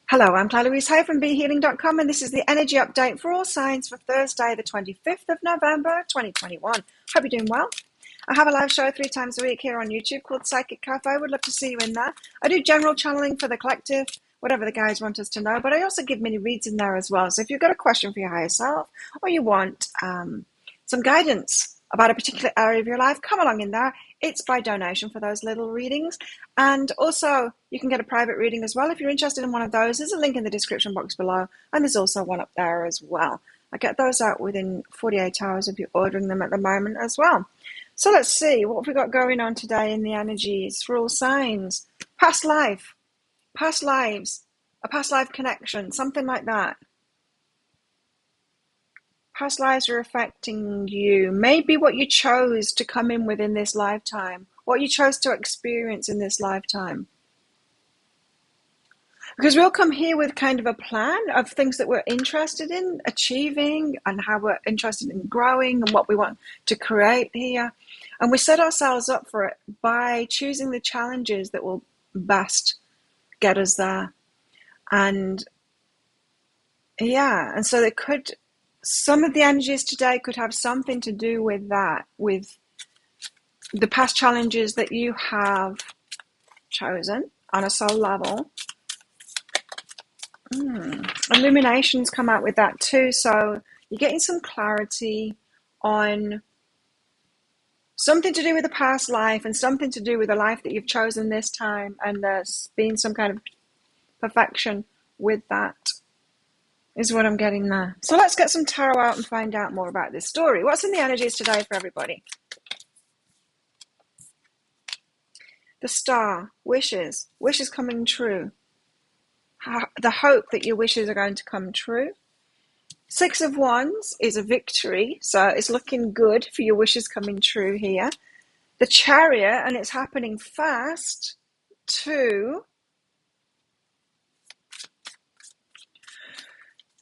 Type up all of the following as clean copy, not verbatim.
Hello, I'm Claire Louise Hay from BeHealing.com, and this is the energy update for all signs for Thursday, the 25th of November, 2021. Hope you're doing well. I have a live show 3 times a week here on YouTube called Psychic Cafe. Would love to see you in there. I do general channeling for the collective, whatever the guys want us to know, but I also give mini reads in there as well. So if you've got a question for your higher self, or you want some guidance about a particular area of your life, come along in there. It's by donation for those little readings. And also, you can get a private reading as well if you're interested in one of those. There's a link in the description box below, and there's also one up there as well. I get those out within 48 hours if you're ordering them at the moment as well. So let's see, what have we got going on today in the energies for all signs? Past life, past lives, a past life connection, something like that. Past lives are affecting you. Maybe what you chose to come in within this lifetime, what you chose to experience in this lifetime. Because we'll come here with kind of a plan of things that we're interested in achieving and how we're interested in growing and what we want to create here. And we set ourselves up for it by choosing the challenges that will best get us there. And yeah, and so they could... Some of the energies today could have something to do with that, with the past challenges that you have chosen on a soul level. Illuminations come out with that too, so you're getting some clarity on something to do with the past life and something to do with the life that you've chosen this time, and there's been some kind of perfection with that. Is what I'm getting there. So let's get some tarot out and find out more about this story. What's in the energies today for everybody? The Star, wishes coming true. The hope that your wishes are going to come true. 6 of Wands is a victory, so it's looking good for your wishes coming true here. The Chariot, and it's happening fast. 2.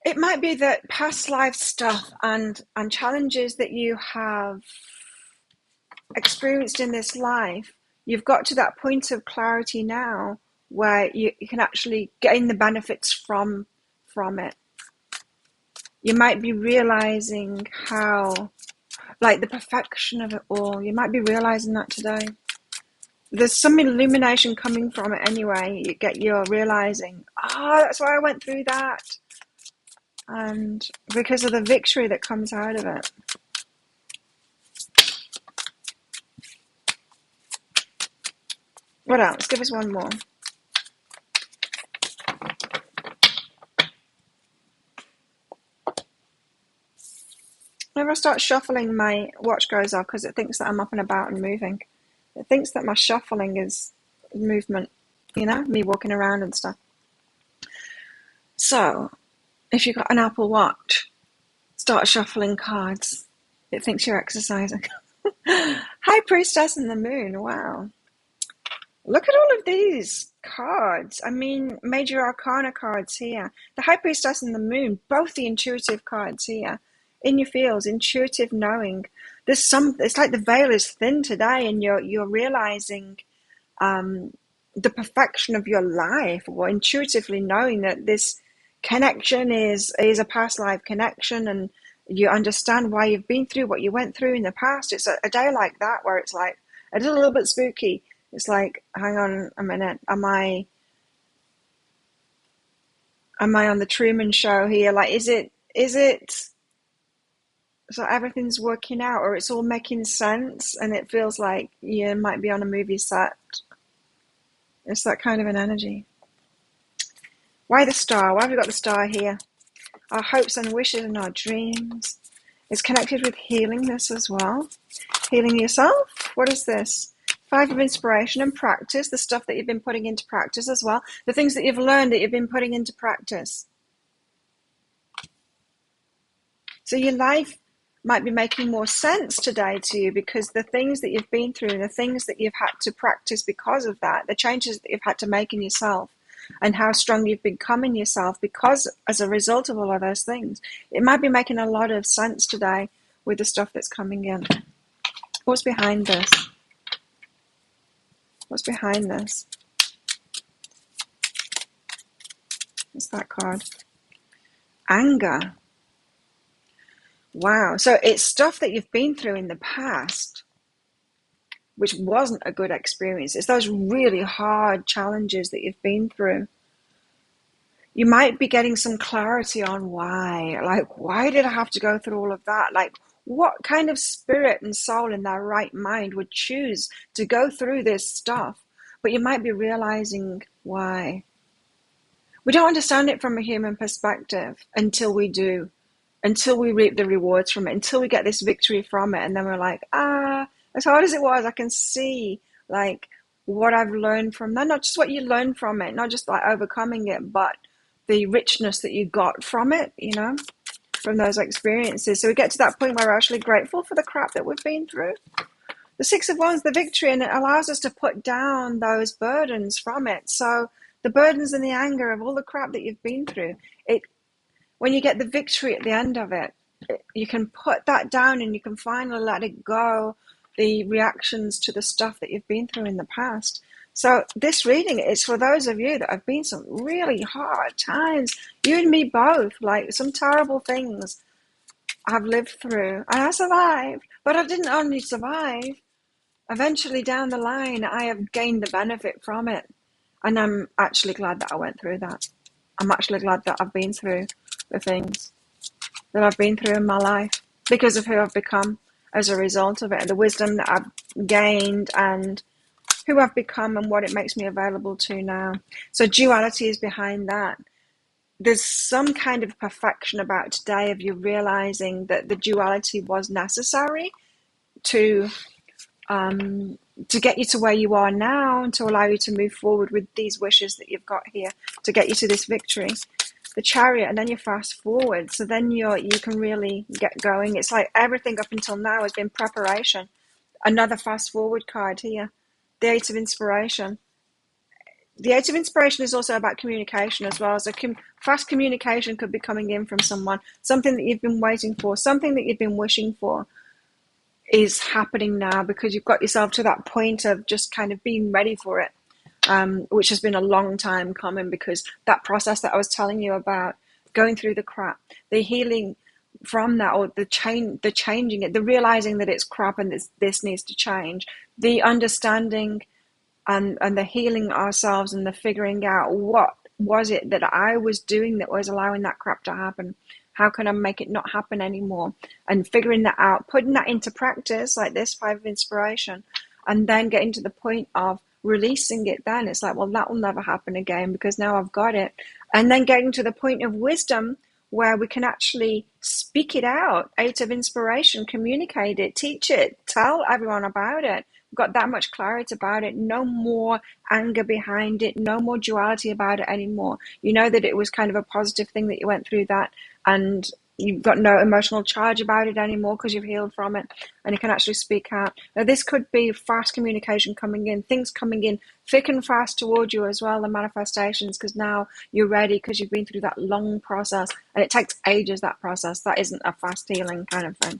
It might be that past life stuff and challenges that you have experienced in this life, you've got to that point of clarity now where you can actually gain the benefits from it. You might be realizing how, like, the perfection of it all, you might be realizing that today. There's some illumination coming from it anyway. You're realizing, that's why I went through that. And because of the victory that comes out of it. What else? Give us one more. Whenever I start shuffling, my watch goes off because it thinks that I'm up and about and moving. It thinks that my shuffling is movement, me walking around and stuff. So, if you've got an Apple Watch, start shuffling cards. It thinks you're exercising. High Priestess and the Moon. Wow. Look at all of these cards. I mean, Major Arcana cards here. The High Priestess and the Moon, both the intuitive cards here. In your fields, intuitive knowing. It's like the veil is thin today, and you're realizing the perfection of your life, or intuitively knowing that this connection is a past life connection, and you understand why you've been through what you went through in the past. It's a day like that where it's like a little bit spooky. It's like, hang on a minute, am I on the Truman Show here? Like, is it so everything's working out, or it's all making sense, and it feels like you might be on a movie set? It's that kind of an energy. Why the Star? Why have we got the Star here? Our hopes and wishes and our dreams. It's connected with healing this as well. Healing yourself. What is this? 5 of Inspiration and practice. The stuff that you've been putting into practice as well. The things that you've learned that you've been putting into practice. So your life might be making more sense today to you because the things that you've been through, the things that you've had to practice because of that, the changes that you've had to make in yourself, and how strong you've become in yourself because as a result of all of those things. It might be making a lot of sense today with the stuff that's coming in. What's behind this? What's behind this? What's that card? Anger. Wow. So it's stuff that you've been through in the past, which wasn't a good experience. It's those really hard challenges that you've been through. You might be getting some clarity on why. Like, why did I have to go through all of that? Like, what kind of spirit and soul in their right mind would choose to go through this stuff? But you might be realizing why. We don't understand it from a human perspective until we do, until we reap the rewards from it, until we get this victory from it. And then we're like, as hard as it was, I can see like what I've learned from that. Not just what you learned from it, not just like overcoming it, but the richness that you got from it, you know, from those experiences. So we get to that point where we're actually grateful for the crap that we've been through. The Six of Wands, the victory, and it allows us to put down those burdens from it. So the burdens and the anger of all the crap that you've been through, when you get the victory at the end of it, you can put that down and you can finally let it go, the reactions to the stuff that you've been through in the past. So this reading is for those of you that have been some really hard times. You and me both, like some terrible things I've lived through. And I survived, but I didn't only survive. Eventually down the line, I have gained the benefit from it. And I'm actually glad that I went through that. I'm actually glad that I've been through the things that I've been through in my life because of who I've become as a result of it, and the wisdom that I've gained and who I've become and what it makes me available to now. So duality is behind that. There's some kind of perfection about today of you realizing that the duality was necessary to get you to where you are now and to allow you to move forward with these wishes that you've got here to get you to this victory. The Chariot, and then you fast forward, so then you can really get going. It's like everything up until now has been preparation. Another fast forward card here, the Eight of Inspiration. The Eight of Inspiration is also about communication as well. So fast communication could be coming in from someone, something that you've been waiting for, something that you've been wishing for is happening now because you've got yourself to that point of just kind of being ready for it. Which has been a long time coming, because that process that I was telling you about, going through the crap, the healing from that, or the changing it, the realizing that it's crap and this needs to change, the understanding and the healing ourselves and the figuring out what was it that I was doing that was allowing that crap to happen. How can I make it not happen anymore? And figuring that out, putting that into practice, like this Five of Inspiration, and then getting to the point of releasing it. Then it's like, well, that will never happen again because now I've got it. And then getting to the point of wisdom where we can actually speak it out. Eight of Inspiration, communicate it, teach it, tell everyone about it. We've got that much clarity about it. No more anger behind it. No more duality about it anymore. You know that it was kind of a positive thing that you went through that, and you've got no emotional charge about it anymore because you've healed from it, and you can actually speak out. Now, this could be fast communication coming in, things coming in thick and fast toward you as well, the manifestations, because now you're ready because you've been through that long process, and it takes ages, that process. That isn't a fast healing kind of thing.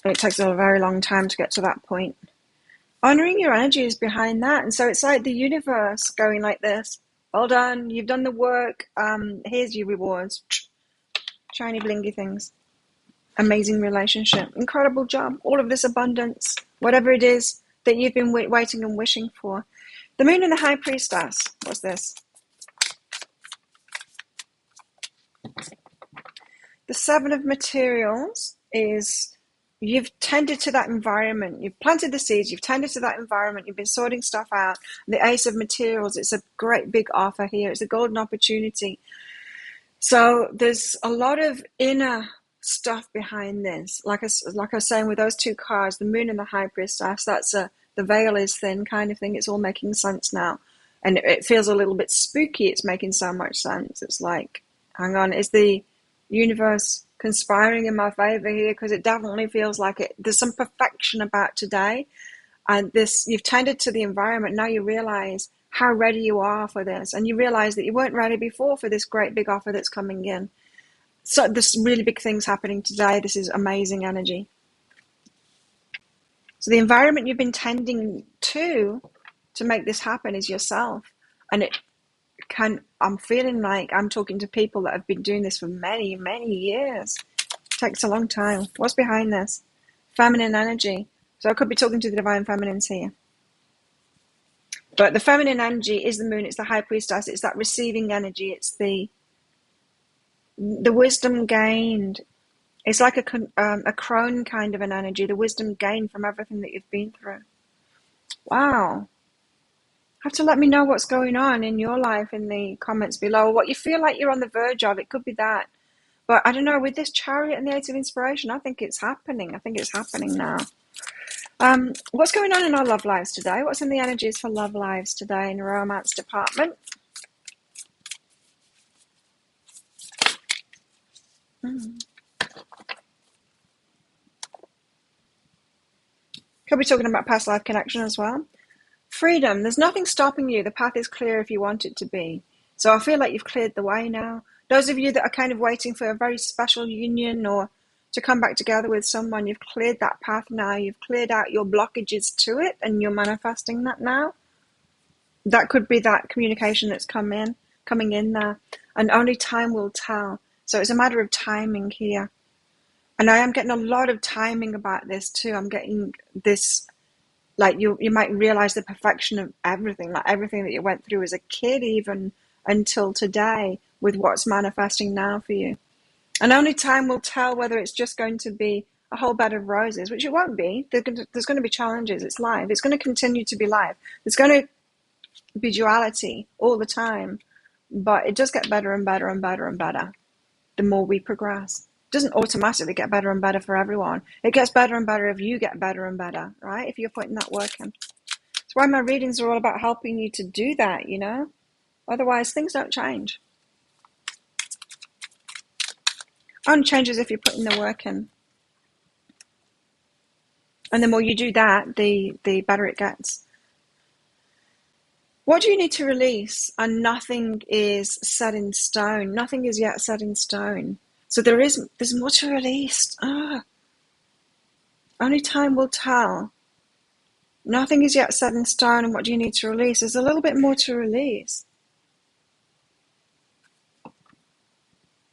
It takes a very long time to get to that point. Honoring your energy is behind that. And so it's like the universe going like this. Well done. You've done the work. Here's your rewards. Shiny, blingy things. Amazing relationship. Incredible job. All of this abundance. Whatever it is that you've been waiting and wishing for. The Moon and the High Priestess. What's this? The Seven of Materials is... You've tended to that environment. You've planted the seeds. You've tended to that environment. You've been sorting stuff out. The Ace of Materials, it's a great big offer here. It's a golden opportunity. So there's a lot of inner stuff behind this. Like I was saying with those two cards, the Moon and the High Priestess, that's the veil is thin kind of thing. It's all making sense now. And it feels a little bit spooky. It's making so much sense. It's like, hang on, is the universe conspiring in my favor here? Because it definitely feels like it. There's some perfection about today, and this, you've tended to the environment. Now you realize how ready you are for this, and you realize that you weren't ready before for this great big offer that's coming in. So there's really big things happening today. This is amazing energy. So the environment you've been tending to make this happen is yourself, and it I'm feeling like I'm talking to people that have been doing this for many, many years. It takes a long time. What's behind this? Feminine energy. So I could be talking to the divine feminines here. But the feminine energy is the moon, it's the high priestess, it's that receiving energy, it's the wisdom gained. It's like a crone kind of an energy, the wisdom gained from everything that you've been through. Wow. Have to let me know what's going on in your life in the comments below, or what you feel like you're on the verge of. It could be that. But I don't know, with this Chariot and the Eight of Inspiration, I think it's happening. I think it's happening now. What's going on in our love lives today? What's in the energies for love lives today in the romance department? Could be talking about past life connection as well. Freedom. There's nothing stopping you. The path is clear if you want it to be. So I feel like you've cleared the way now. Those of you that are kind of waiting for a very special union or to come back together with someone, you've cleared that path now. You've cleared out your blockages to it and you're manifesting that now. That could be that communication that's coming in there. And only time will tell. So it's a matter of timing here. And I am getting a lot of timing about this too. I'm getting this, like you might realize the perfection of everything, like everything that you went through as a kid, even until today, with what's manifesting now for you. And only time will tell whether it's just going to be a whole bed of roses, which it won't be. There's going to be challenges. It's live. It's going to continue to be live. There's going to be duality all the time, but it does get better and better and better and better the more we progress. It doesn't automatically get better and better for everyone. It gets better and better if you get better and better, right? If you're putting that work in. That's why my readings are all about helping you to do that, you know? Otherwise, things don't change. Only changes if you're putting the work in. And the more you do that, the better it gets. What do you need to release? And nothing is set in stone. Nothing is yet set in stone. So there's more to release. Only time will tell. Nothing is yet set in stone, and what do you need to release? There's a little bit more to release.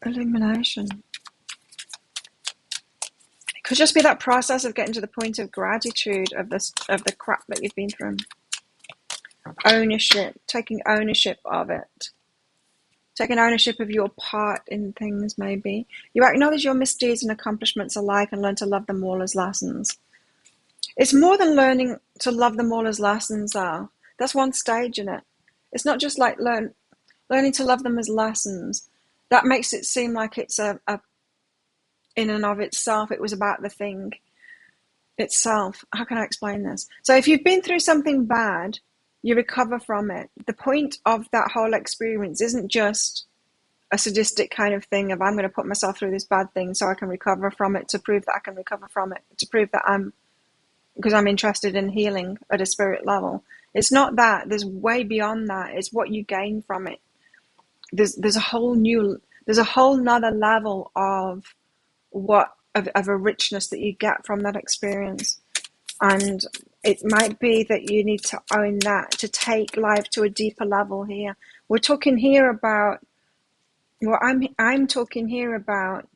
Illumination. It could just be that process of getting to the point of gratitude of the crap that you've been through. Ownership, taking ownership of it. Taking ownership of your part in things, maybe. You acknowledge your misdeeds and accomplishments alike and learn to love them all as lessons. It's more than learning to love them all as lessons, though. That's one stage in it. It's not just like learning to love them as lessons. That makes it seem like it's a in and of itself. It was about the thing itself. How can I explain this? So if you've been through something bad, you recover from it. The point of that whole experience isn't just a sadistic kind of thing of I'm going to put myself through this bad thing so I can recover from it, to prove that I can recover from it, to prove that because I'm interested in healing at a spirit level. It's not that. There's way beyond that. It's what you gain from it. There's a whole nother level of a richness that you get from that experience. And it might be that you need to own that, to take life to a deeper level here. We're talking here about, well, I'm talking here about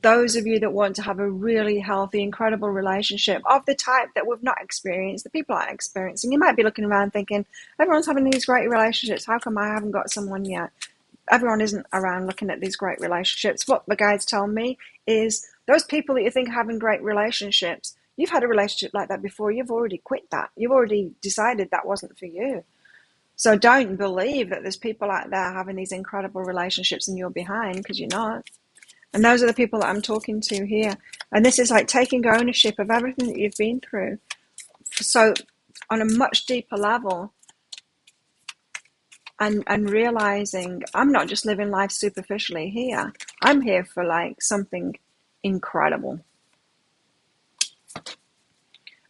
those of you that want to have a really healthy, incredible relationship of the type that we've not experienced, that people aren't experiencing. You might be looking around thinking, everyone's having these great relationships. How come I haven't got someone yet? Everyone isn't around looking at these great relationships. What the guides tell me is those people that you think are having great relationships, you've had a relationship like that before. You've already quit that. You've already decided that wasn't for you. So don't believe that there's people out there having these incredible relationships and you're behind, because you're not. And those are the people that I'm talking to here. And this is like taking ownership of everything that you've been through. So on a much deeper level, and realizing I'm not just living life superficially here. I'm here for like something incredible.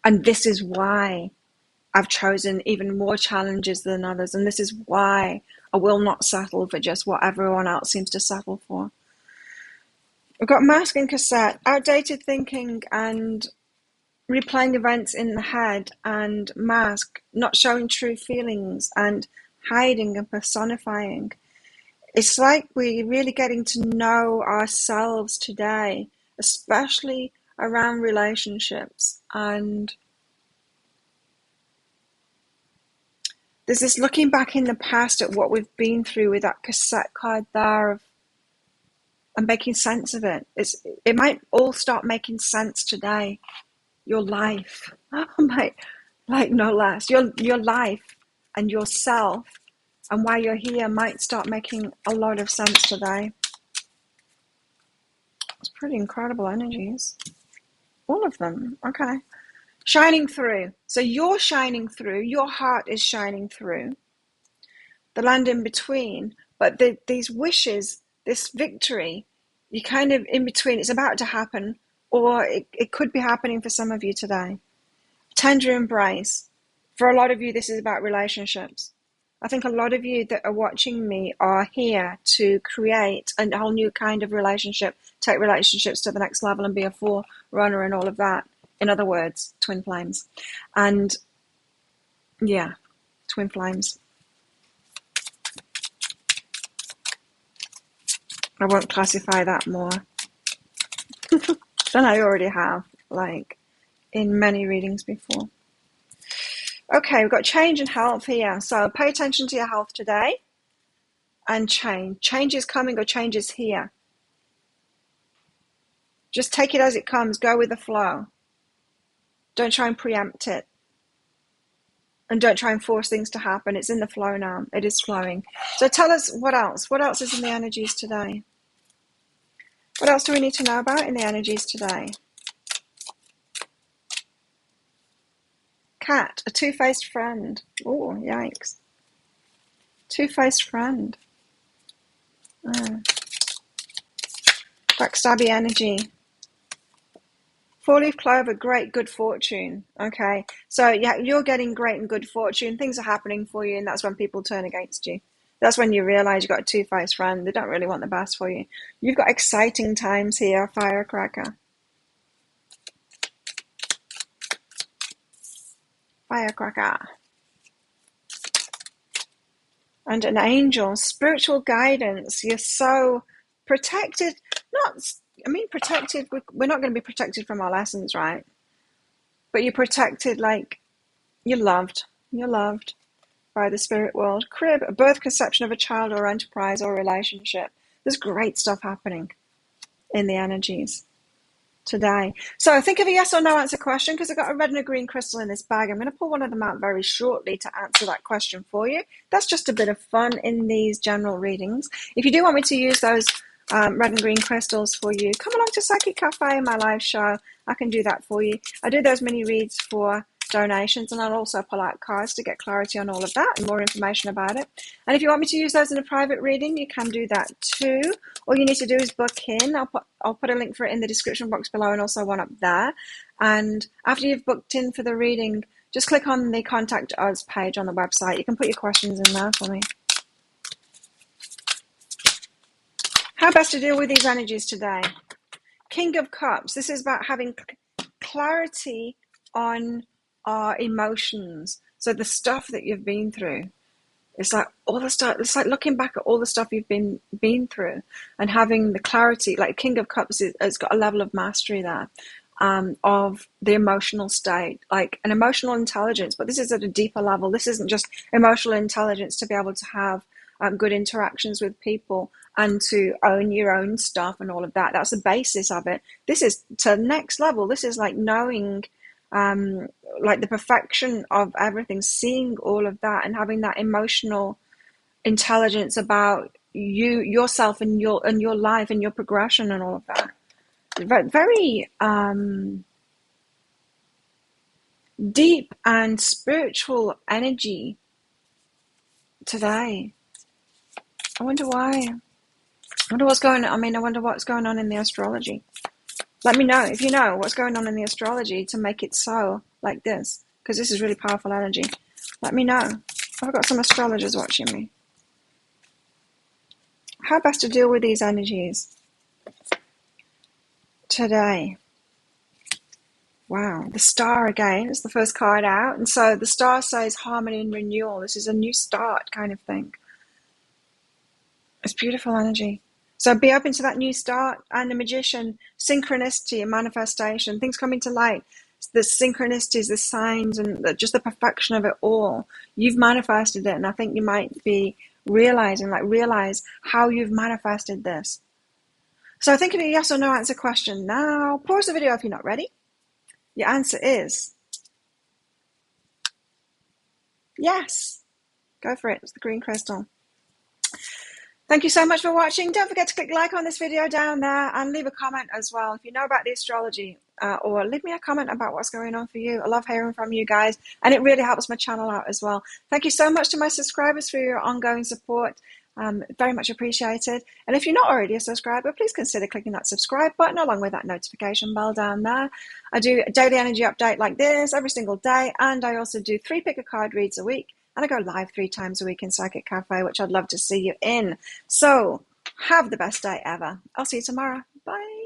And this is why I've chosen even more challenges than others. And this is why I will not settle for just what everyone else seems to settle for. We've got mask and cassette, outdated thinking and replaying events in the head, and mask, not showing true feelings, and hiding and personifying. It's like we're really getting to know ourselves today, especially around relationships. And there's this looking back in the past at what we've been through with that cassette card there and making sense of it. It might all start making sense today. Your life, like no less. Your life and yourself and why you're here might start making a lot of sense today. It's pretty incredible energies. All of them. Okay. Shining through. So you're shining through. Your heart is shining through. The land in between. But these wishes, this victory, you're kind of in between. It's about to happen, or it could be happening for some of you today. Tender embrace. For a lot of you, this is about relationships. I think a lot of you that are watching me are here to create a whole new kind of relationship, take relationships to the next level and be a forerunner and all of that. In other words, twin flames. And yeah, twin flames. I won't classify that more than I already have, like in many readings before. Okay, we've got change and health here. So pay attention to your health today and change. Change is coming or change is here. Just take it as it comes. Go with the flow. Don't try and preempt it. And don't try and force things to happen. It's in the flow now. It is flowing. So tell us what else. What else is in the energies today? What else do we need to know about in the energies today? Cat, a two-faced friend. Oh, yikes. Two-faced friend. Backstabby energy. Four-leaf clover, great good fortune. Okay, so yeah, you're getting great and good fortune. Things are happening for you, and that's when people turn against you. That's when you realize you've got a two-faced friend. They don't really want the best for you. You've got exciting times here, firecracker. Firecracker. And an angel, spiritual guidance. You're so protected. Protected. We're not going to be protected from our lessons, right? But you're protected, like you're loved. You're loved by the spirit world. Crib, a birth conception of a child or enterprise or relationship. There's great stuff happening in the energies today. So think of a yes or no answer question, because I've got a red and a green crystal in this bag. I'm going to pull one of them out very shortly to answer that question for you. That's just a bit of fun in these general readings. If you do want me to use those red and green crystals for you, come along to Psychic Cafe, my live show. I can do that for you. I do those mini reads for donations, and I'll also pull out cards to get clarity on all of that and more information about it. And if you want me to use those in a private reading, you can do that too. All you need to do is book in. I'll put a link for it in the description box below and also one up there. And after you've booked in for the reading, just click on the Contact Us page on the website. You can put your questions in there for me. How best to deal with these energies today? King of Cups. This is about having clarity on our emotions. So the stuff that you've been through. It's like all the stuff. It's like looking back at all the stuff you've been through and having the clarity. Like King of Cups has got a level of mastery there of the emotional state, like an emotional intelligence. But this is at a deeper level. This isn't just emotional intelligence to be able to have good interactions with people and to own your own stuff and all of that. That's the basis of it. This is to the next level. This is like knowing. Like the perfection of everything, seeing all of that and having that emotional intelligence about yourself and your life and your progression and all of that. Very deep and spiritual energy today. I wonder why. I wonder what's going on. I wonder what's going on in the astrology. Let me know if you know what's going on in the astrology to make it so like this, because this is really powerful energy. Let me know. I've got some astrologers watching me. How best to deal with these energies today? Wow, the star again is the first card out. And so the star says harmony and renewal. This is a new start kind of thing. It's beautiful energy. So be open to that new start. And the magician, synchronicity and manifestation, things coming to light. The synchronicities, the signs, and just the perfection of it all. You've manifested it. And I think you might be realize how you've manifested this. So think of a yes or no answer question now. Pause the video if you're not ready. Your answer is yes. Go for it. It's the green crystal. Thank you so much for watching. Don't forget to click like on this video down there and leave a comment as well if you know about the astrology, or leave me a comment about what's going on for you. I love hearing from you guys, and it really helps my channel out as well. Thank you so much to my subscribers for your ongoing support. Very much appreciated. And if you're not already a subscriber, please consider clicking that subscribe button along with that notification bell down there. I do a daily energy update like this every single day, and I also do 3 pick a card reads a week, and I go live 3 times a week in Psychic Cafe, which I'd love to see you in. So have the best day ever. I'll see you tomorrow. Bye.